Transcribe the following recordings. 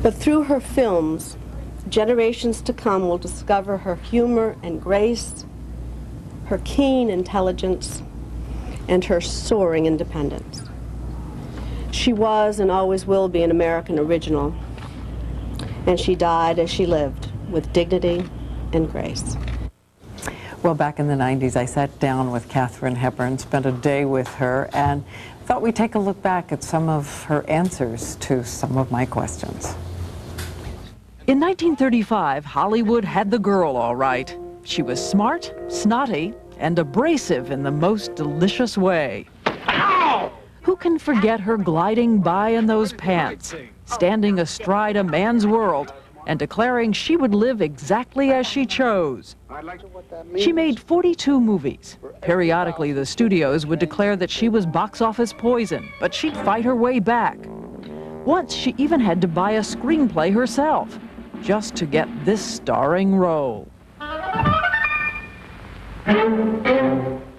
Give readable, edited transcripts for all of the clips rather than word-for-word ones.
But through her films, generations to come will discover her humor and grace, her keen intelligence, and her soaring independence. She was and always will be an American original, and she died as she lived, with dignity and grace. Well, back in the 90s, I sat down with Katherine Hepburn, spent a day with her, and thought we'd take a look back at some of her answers to some of my questions. In 1935, Hollywood had the girl all right. She was smart, snotty, and abrasive in the most delicious way. Ow! Who can forget her gliding by in those pants, standing astride a man's world, and declaring she would live exactly as she chose? She made 42 movies. Periodically, the studios would declare that she was box office poison, but she'd fight her way back. Once, she even had to buy a screenplay herself, just to get this starring role.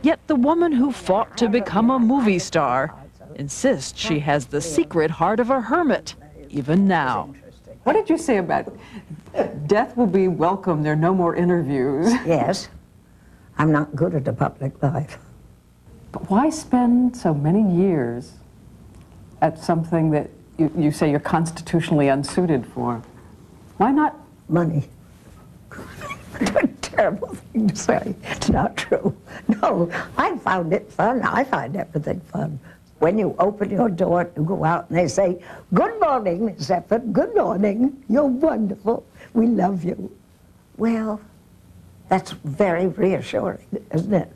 Yet the woman who fought to become a movie star insists she has the secret heart of a hermit, even now. What did you say about death will be welcome, there are no more interviews? Yes. I'm not good at the public life. But why spend so many years at something that you say you're constitutionally unsuited for? Why not? Money. A terrible thing to say. It's not true. No, I found it fun. I find everything fun. When you open your door to go out and they say, "Good morning, Miss Hepburn, good morning, you're wonderful, we love you." Well, that's very reassuring, isn't it?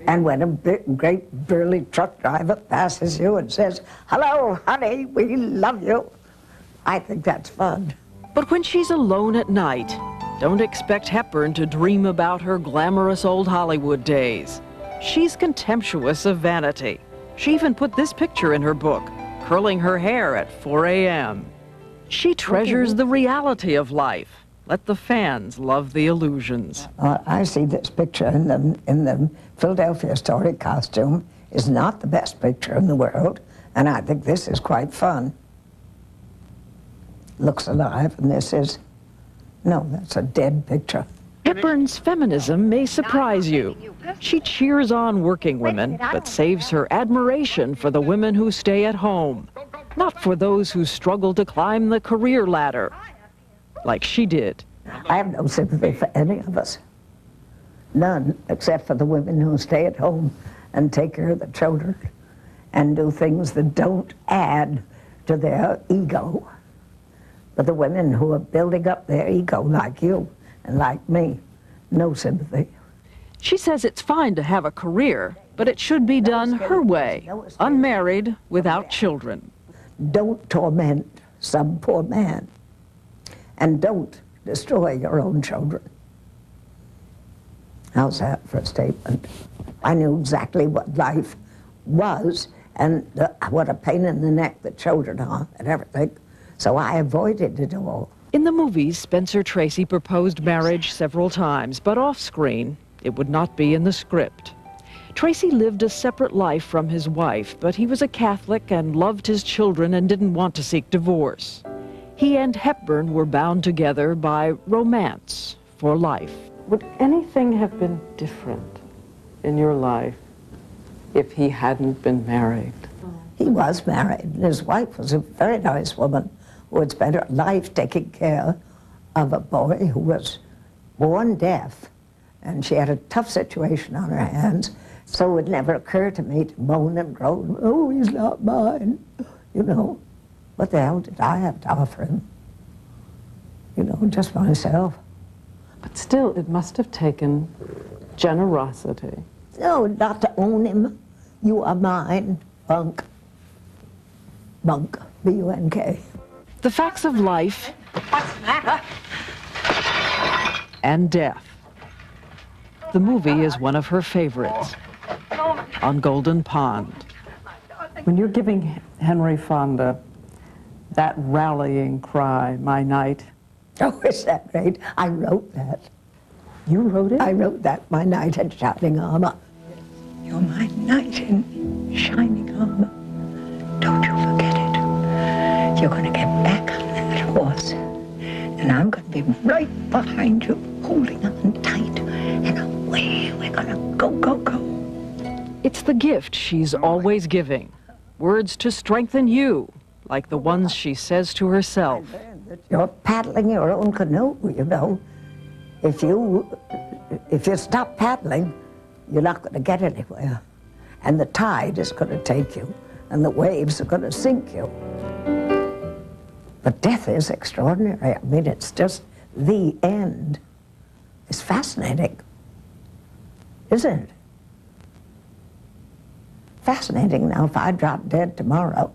And when a big, great burly truck driver passes you and says, "Hello, honey, we love you," I think that's fun. But when she's alone at night, don't expect Hepburn to dream about her glamorous old Hollywood days. She's contemptuous of vanity. She even put this picture in her book, curling her hair at 4 a.m. She treasures the reality of life. Let the fans love the illusions. I see this picture in the Philadelphia story costume is not the best picture in the world, and I think this is quite fun. Looks alive, and this is, no, that's a dead picture. Hepburn's feminism may surprise you. She cheers on working women, but saves her admiration for the women who stay at home, not for those who struggle to climb the career ladder, like she did. I have no sympathy for any of us. None, except for the women who stay at home and take care of the children and do things that don't add to their ego. But the women who are building up their ego, like you and like me, no sympathy. She says it's fine to have a career, but it should be done her way, unmarried, without children. Don't torment some poor man, and don't destroy your own children. How's that for a statement? I knew exactly what life was and what a pain in the neck the children are and everything, so I avoided it all. In the movies, Spencer Tracy proposed marriage several times, but off-screen, it would not be in the script. Tracy lived a separate life from his wife, but he was a Catholic and loved his children and didn't want to seek divorce. He and Hepburn were bound together by romance for life. Would anything have been different in your life if he hadn't been married? He was married, and his wife was a very nice woman who had spent her life taking care of a boy who was born deaf, and she had a tough situation on her hands, so it would never occur to me to moan and groan, "Oh, he's not mine," you know. What the hell did I have to offer him? You know, just myself. But still, it must have taken generosity. No, not to own him. You are mine, bunk. Bunk, B-U-N-K. The facts of life and death. The movie is one of her favorites, On Golden Pond. When you're giving Henry Fonda that rallying cry, "My Knight," Oh, is that great? I wrote that. you wrote it? I wrote that, "My knight in shining armor." You're my knight in shining armor. Don't you forget it. You're going to get back on that right behind you, holding on tight, and away we're gonna go, go, go. It's the gift she's always giving. Words to strengthen you, like the ones she says to herself. You're paddling your own canoe, you know. If you stop paddling, you're not going to get anywhere. And the tide is going to take you, and the waves are going to sink you. But death is extraordinary. I mean, it's just the end. It's fascinating, isn't it? Fascinating. Now, if I drop dead tomorrow,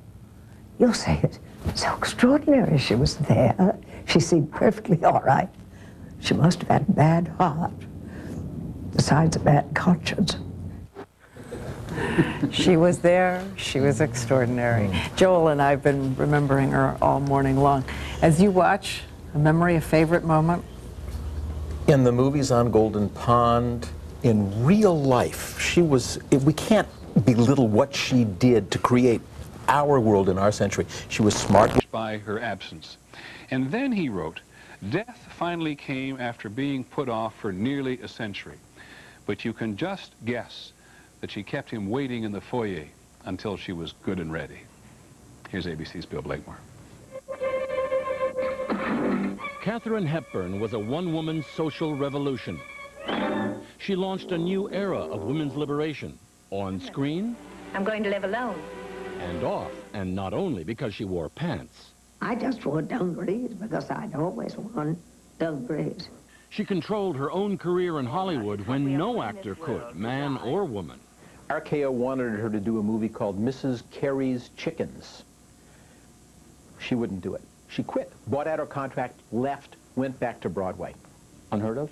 you'll say it's so extraordinary. She was there. She seemed perfectly all right. She must have had a bad heart, besides a bad conscience. She was there. She was extraordinary. Joel and I have been remembering her all morning long. As you watch, a memory, a favorite moment? In the movies on Golden Pond, in real life, she was, we can't belittle what she did to create our world in our century. She was smart. By her absence. And then he wrote, death finally came after being put off for nearly a century. But you can just guess that she kept him waiting in the foyer until she was good and ready. Here's ABC's Bill Blakemore. Katherine Hepburn was a one-woman social revolution. She launched a new era of women's liberation, on screen. I'm going to live alone. And off, and not only because she wore pants. I just wore dungarees because I'd always worn dungarees. She controlled her own career in Hollywood when no actor could, man or woman. RKO wanted her to do a movie called Mrs. Carey's Chickens. She wouldn't do it. She quit, bought out her contract, left, went back to Broadway. Unheard of?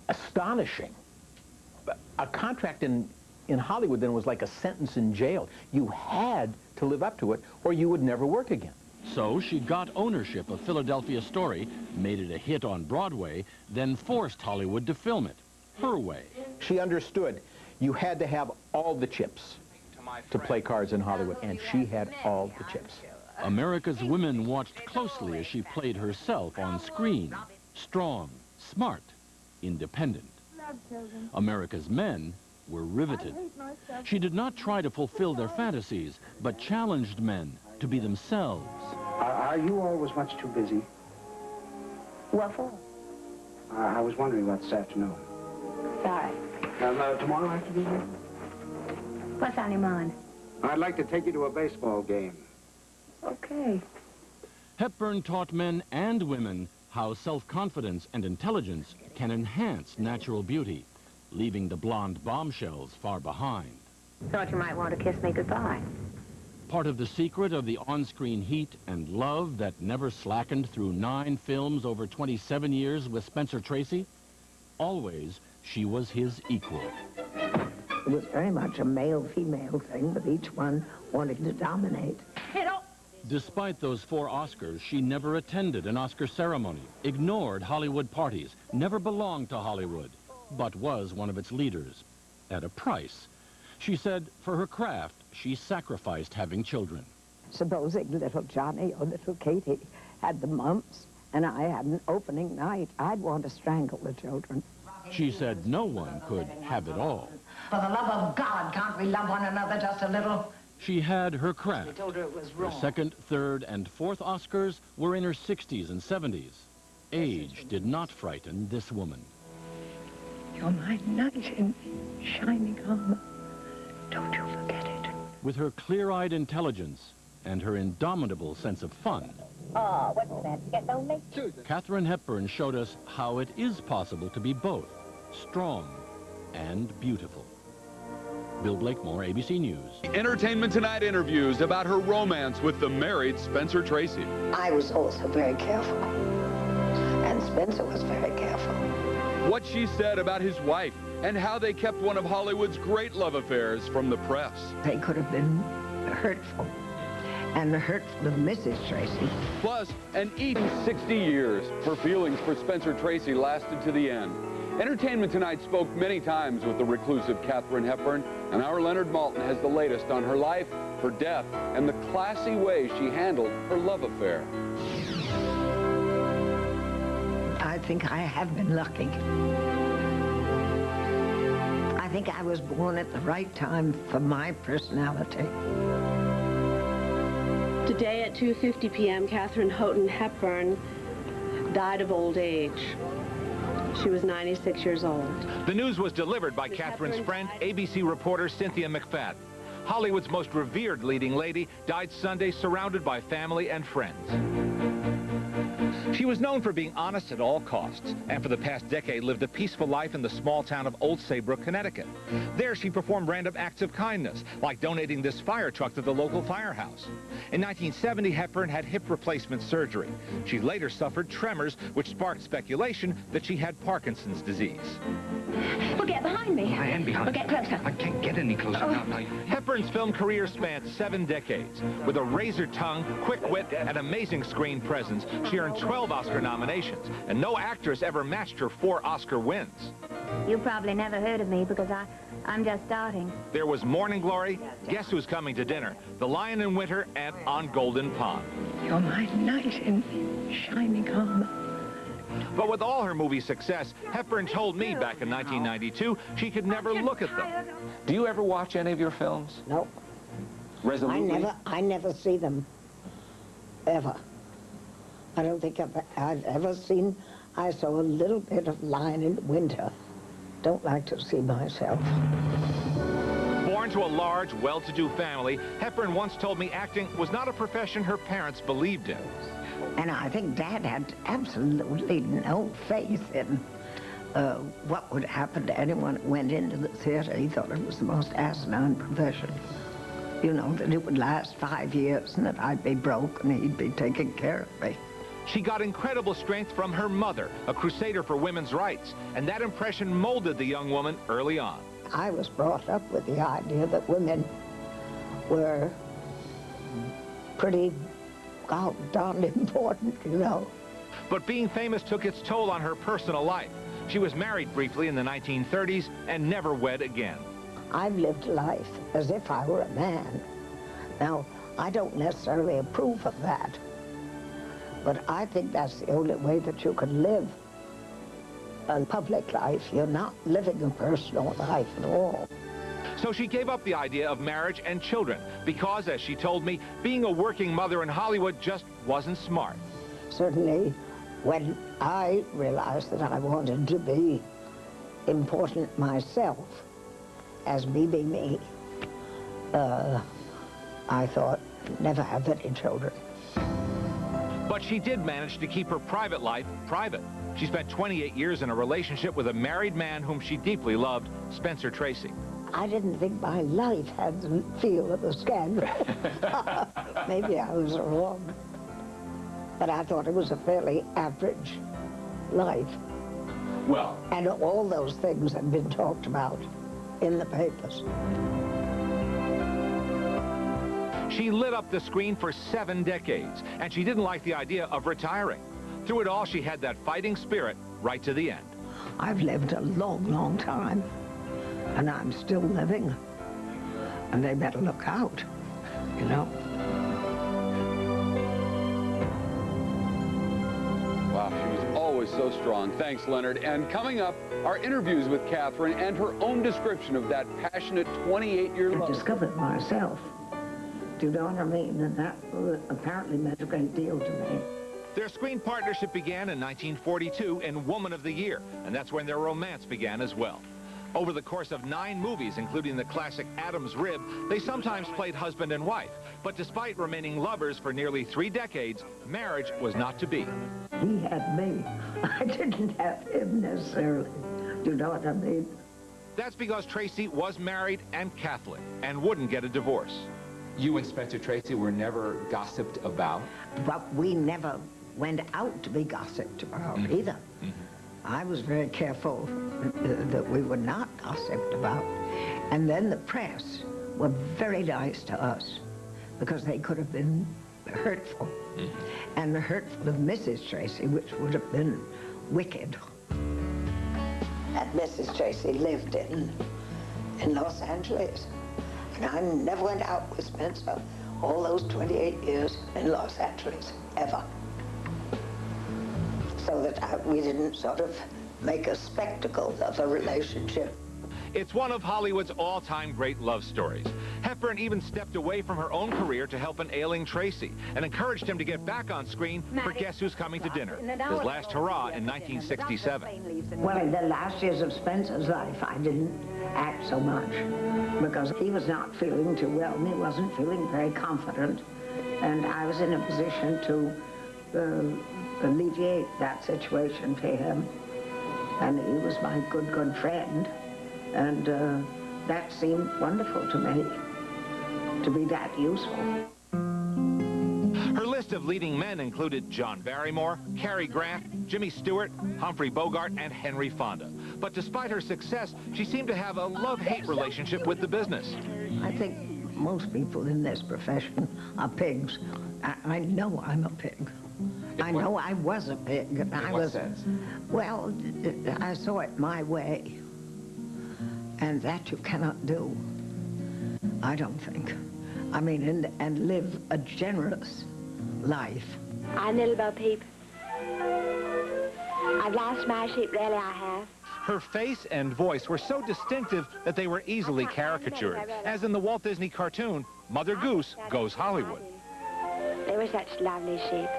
Astonishing. A contract in Hollywood then was like a sentence in jail. You had to live up to it or you would never work again. So she got ownership of Philadelphia Story, made it a hit on Broadway, then forced Hollywood to film it, her way. She understood you had to have all the chips to play cards in Hollywood, and she had all the chips. America's women watched closely as she played herself on screen. Strong, smart, independent. America's men were riveted. She did not try to fulfill their fantasies, but challenged men to be themselves. Are you always much too busy? What for? I was wondering about this afternoon. Sorry. Tomorrow afternoon? What's on your mind? I'd like to take you to a baseball game. Okay. Hepburn taught men and women how self-confidence and intelligence can enhance natural beauty, leaving the blonde bombshells far behind. Thought you might want to kiss me goodbye. Part of the secret of the on-screen heat and love that never slackened through 9 films over 27 years with Spencer Tracy? Always, she was his equal. It was very much a male-female thing, with each one wanting to dominate. Despite those 4 Oscars, she never attended an Oscar ceremony, ignored Hollywood parties, never belonged to Hollywood, but was one of its leaders. At a price. She said for her craft, she sacrificed having children. Supposing little Johnny or little Katie had the mumps and I had an opening night, I'd want to strangle the children. She said no one could have it all. For the love of God, can't we love one another just a little? She had her craft. Told her it was Her wrong. 2nd, 3rd, and 4th Oscars were in her 60s and 70s. Age did not frighten this woman. You're my knight in shining armor. Don't you forget it. With her clear-eyed intelligence and her indomitable sense of fun, Oh, what's that? Get lonely? Katherine Hepburn showed us how it is possible to be both strong and beautiful. Bill Blakemore, ABC News. Entertainment Tonight interviews about her romance with the married Spencer Tracy. I was also very careful. And Spencer was very careful. What she said about his wife and how they kept one of Hollywood's great love affairs from the press. They could have been hurtful. And hurtful to Mrs. Tracy. Plus, an even 60 years, her feelings for Spencer Tracy lasted to the end. Entertainment Tonight spoke many times with the reclusive Katherine Hepburn, and our Leonard Maltin has the latest on her life, her death, and the classy way she handled her love affair. think I have been lucky. I think I was born at the right time for my personality. Today at 2:50 p.m., Katherine Hepburn died of old age. She was 96 years old. The news was delivered by Katherine's friend, ABC reporter Cynthia McFadden. Hollywood's most revered leading lady died Sunday surrounded by family and friends. She was known for being honest at all costs, and for the past decade lived a peaceful life in the small town of Old Saybrook, Connecticut. There she performed random acts of kindness, like donating this fire truck to the local firehouse. In 1970, Hepburn had hip replacement surgery. She later suffered tremors, which sparked speculation that she had Parkinson's disease. Well, get behind me. I am behind. Well, get closer. I can't get any closer now. Hepburn's film career spanned 7 decades. With a razor tongue, quick wit, and amazing screen presence, she earned 12 Oscar nominations, and no actress ever matched her 4 Oscar wins. You probably never heard of me because I'm just starting. There was Morning Glory, Guess Who's Coming to Dinner, The Lion in Winter, and On Golden Pond. You're my knight in shining armor. But with all her movie success, Hepburn told me back in 1992 she could never look at them. Do you ever watch any of your films? No. Resolutely? I never see them, ever. I don't think I've ever seen. I saw a little bit of Lion in Winter. Don't like to see myself. Born to a large, well-to-do family, Hepburn once told me acting was not a profession her parents believed in. And I think Dad had absolutely no faith in what would happen to anyone who went into the theater. He thought it was the most asinine profession. You know, that it would last 5 years and that I'd be broke and he'd be taking care of me. She got incredible strength from her mother, a crusader for women's rights, and that impression molded the young woman early on. I was brought up with the idea that women were pretty darn important, you know. But being famous took its toll on her personal life. She was married briefly in the 1930s and never wed again. I've lived life as if I were a man. Now, I don't necessarily approve of that, but I think that's the only way that you can live a public life. You're not living a personal life at all. So she gave up the idea of marriage and children because, as she told me, being a working mother in Hollywood just wasn't smart. Certainly, when I realized that I wanted to be important myself, as me being me, I thought, never have any children. But she did manage to keep her private life private. She spent 28 years in a relationship with a married man whom she deeply loved, Spencer Tracy. I didn't think my life had the feel of a scandal. Maybe I was wrong. But I thought it was a fairly average life. Well. And all those things had been talked about in the papers. She lit up the screen for 7 decades, and she didn't like the idea of retiring. Through it all, she had that fighting spirit right to the end. I've lived a long, long time, and I'm still living. And they better look out, you know. Wow, she was always so strong. Thanks, Leonard. And coming up, our interviews with Katherine and her own description of that passionate 28-year love. I discovered myself. Do you know what I mean? And that apparently meant a great deal to me. Their screen partnership began in 1942 in Woman of the Year, and that's when their romance began as well. Over the course of 9 movies, including the classic Adam's Rib, they sometimes played husband and wife. But despite remaining lovers for nearly 3 decades, marriage was not to be. He had me. I didn't have him necessarily. Do you know what I mean? That's because Tracy was married and Catholic and wouldn't get a divorce. You and Spencer Tracy were never gossiped about? But we never went out to be gossiped about either. I was very careful that we were not gossiped about. And then the press were very nice to us because they could have been hurtful. And hurtful of Mrs. Tracy, which would have been wicked. And Mrs. Tracy lived in Los Angeles. And I never went out with Spencer all those 28 years in Los Angeles, ever. So that but we didn't sort of make a spectacle of a relationship. It's one of Hollywood's all-time great love stories. Hepburn even stepped away from her own career to help an ailing Tracy and encouraged him to get back on screen for Guess Who's Coming to Dinner, his last hurrah in 1967. Well, in the last years of Spencer's life, I didn't act so much because he was not feeling too well and he wasn't feeling very confident. And I was in a position to alleviate that situation for him. And he was my good friend. And that seemed wonderful to me, to be that useful. Her list of leading men included John Barrymore, Cary Grant, Jimmy Stewart, Humphrey Bogart, and Henry Fonda. But despite her success, she seemed to have a love-hate relationship with the business. I think most people in this profession are pigs. I know I'm a pig. I know I was a pig. And I was, well, I saw it my way. And that you cannot do, I don't think. I mean, and live a generous life. I'm a little Bo Peep. I've lost my sheep, really I have. Her face and voice were so distinctive that they were easily caricatured, as in the Walt Disney cartoon, Mother Goose Goes Hollywood. They were such lovely sheep.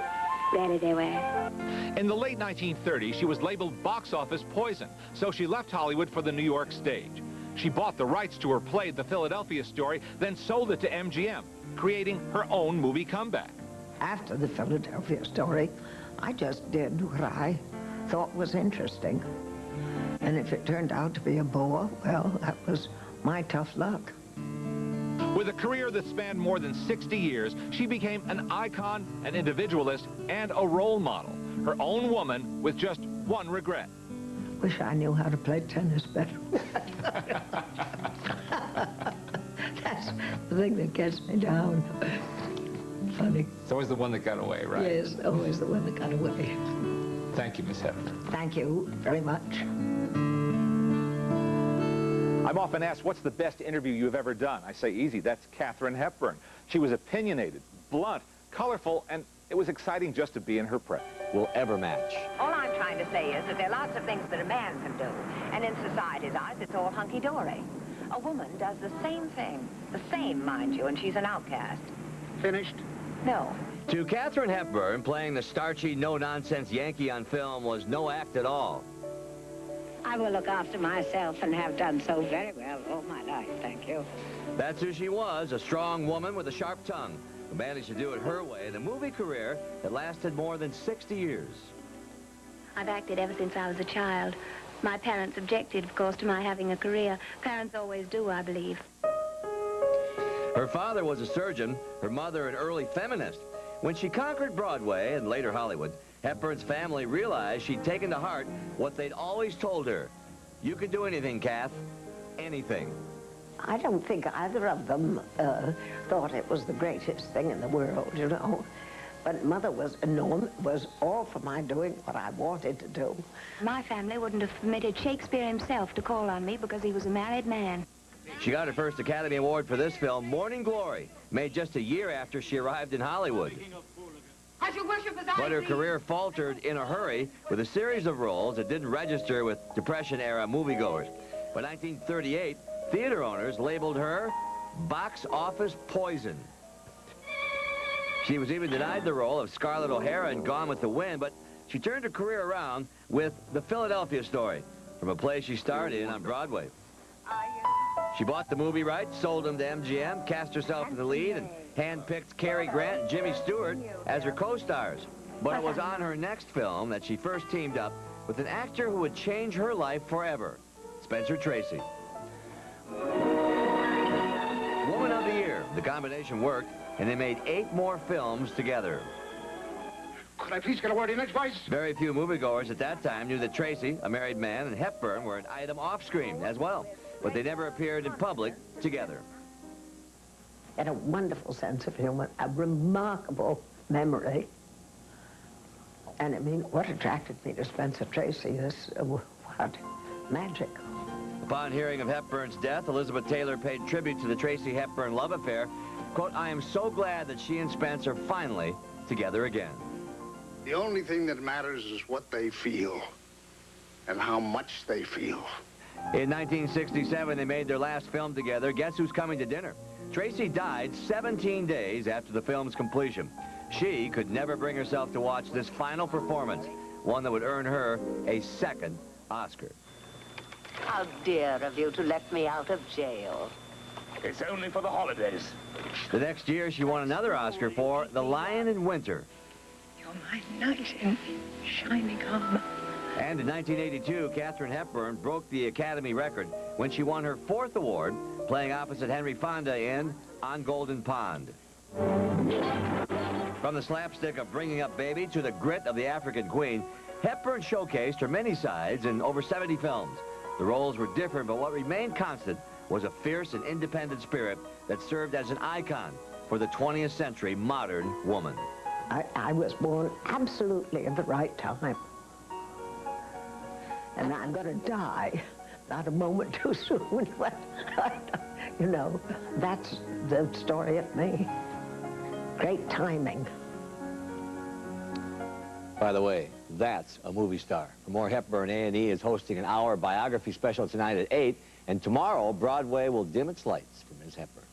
Really they were. In the late 1930s, she was labeled box office poison, so she left Hollywood for the New York stage. She bought the rights to her play, The Philadelphia Story, then sold it to MGM, creating her own movie comeback. After The Philadelphia Story, I just did what I thought was interesting. And if it turned out to be a bore, well, that was my tough luck. With a career that spanned more than 60 years, she became an icon, an individualist, and a role model. Her own woman with just one regret. Wish I knew how to play tennis better. That's the thing that gets me down. Funny. It's always the one that got away, right? Yes, always the one that got away. Thank you, Miss Hepburn. Thank you very much. I'm often asked, what's the best interview you've ever done? I say, easy, that's Katherine Hepburn. She was opinionated, blunt, colorful, and it was exciting just to be in her presence. Will ever match. All I'm trying to say is that there are lots of things that a man can do, and in society's eyes, it's all hunky-dory. A woman does the same thing, the same, mind you, and she's an outcast. Finished? No. To Katherine Hepburn, playing the starchy, no-nonsense Yankee on film was no act at all. I will look after myself and have done so very well all my life, thank you. That's who she was, a strong woman with a sharp tongue, who managed to do it her way in a movie career that lasted more than 60 years. I've acted ever since I was a child. My parents objected, of course, to my having a career. Parents always do, I believe. Her father was a surgeon, her mother an early feminist. When she conquered Broadway and later Hollywood, Hepburn's family realized she'd taken to heart what they'd always told her. You can do anything, Kath. Anything. I don't think either of them thought it was the greatest thing in the world, you know. But Mother was enormous, was all for my doing what I wanted to do. My family wouldn't have permitted Shakespeare himself to call on me because he was a married man. She got her first Academy Award for this film, Morning Glory, made just a year after she arrived in Hollywood. But her career faltered in a hurry with a series of roles that didn't register with Depression-era moviegoers. By 1938, theater owners labeled her box office poison. She was even denied the role of Scarlett O'Hara in Gone with the Wind, but she turned her career around with The Philadelphia Story, from a play she starred in on Broadway. She bought the movie rights, sold them to MGM, cast herself in the lead, and handpicked Cary Grant and Jimmy Stewart as her co-stars. But it was on her next film that she first teamed up with an actor who would change her life forever, Spencer Tracy. Woman of the Year. The combination worked, and they made 8 more films together. Could I please get a word in edgewise? Very few moviegoers at that time knew that Tracy, a married man, and Hepburn were an item off-screen as well, but they never appeared in public together. Had a wonderful sense of humor, a remarkable memory. And I mean, what attracted me to Spencer Tracy is, what, magic. Upon hearing of Hepburn's death, Elizabeth Taylor paid tribute to the Tracy Hepburn love affair. Quote, I am so glad that she and Spence are finally together again. The only thing that matters is what they feel and how much they feel. In 1967, they made their last film together, Guess Who's Coming to Dinner? Tracy died 17 days after the film's completion. She could never bring herself to watch this final performance, one that would earn her a second Oscar. How dear of you to let me out of jail. It's only for the holidays. The next year, she won another Oscar for The Lion in Winter. You're my knight in shining armor. And in 1982, Katherine Hepburn broke the Academy record when she won her 4th award, playing opposite Henry Fonda in On Golden Pond. From the slapstick of bringing up baby to the grit of the African queen, Hepburn showcased her many sides in over 70 films. The roles were different, but what remained constant was a fierce and independent spirit that served as an icon for the 20th century modern woman. I was born absolutely at the right time. And I'm going to die, not a moment too soon, but, you know, that's the story of me. Great timing. By the way, that's a movie star. For more Hepburn, A&E is hosting an hour biography special tonight at 8, and tomorrow, Broadway will dim its lights for Ms. Hepburn.